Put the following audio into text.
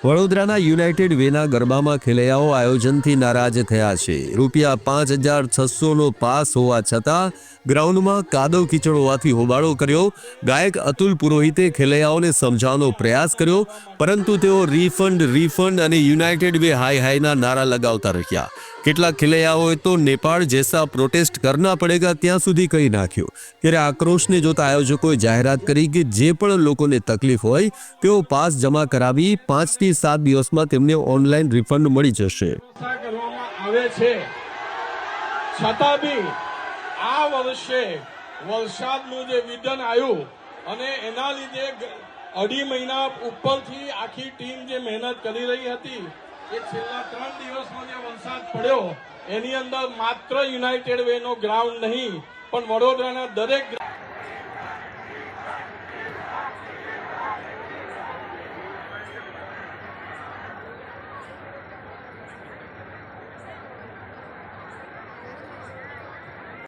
વડોદરાના યુનાઇટેડ વેના ગરબામાં ખેલૈયાઓ આયોજનથી નારાજ થયા છે। ₹5600નો પાસ હોવા છતાં ગ્રાઉન્ડમાં કાદવ કીચડ હોવાથી હોબાળો કર્યો। ગાયક અતુલ પુરોહિતે ખેલૈયાઓને સમજાવવાનો પ્રયાસ કર્યો, પરંતુ તેઓ રીફંડ અને યુનાઇટેડ વે હાય હાયના નારા લગાવતા રહ્યા। કેટલાક ખેલૈયાઓએ તો નેપાળ જૈસા પ્રોટેસ્ટ કરના પડેગા ત્યાં સુધી કહી નાખ્યું। ત્યારે આક્રોશને જોતા આયોજકોએ જાહેરાત કરી કે જે પણ લોકોને તકલીફ હોય તેઓ પાસ જમા કરાવી 5 થી 7 દિવસમાં તેમને ઓનલાઈન રિફંડ મળી જશે। છતાં બી આ વર્ષે વરસાદનું જે વિઘન આવ્યું અને એના લીધે 2.5 મહિના ઉપરથી આખી ટીમ જે મહેનત કરી રહી હતી એ છેલ્લા 3 દિવસમાં જે વરસાદ પડ્યો એની અંદર માત્ર યુનાઇટેડ વેનો ગ્રાઉન્ડ નહીં પણ વડોદરાના દરેક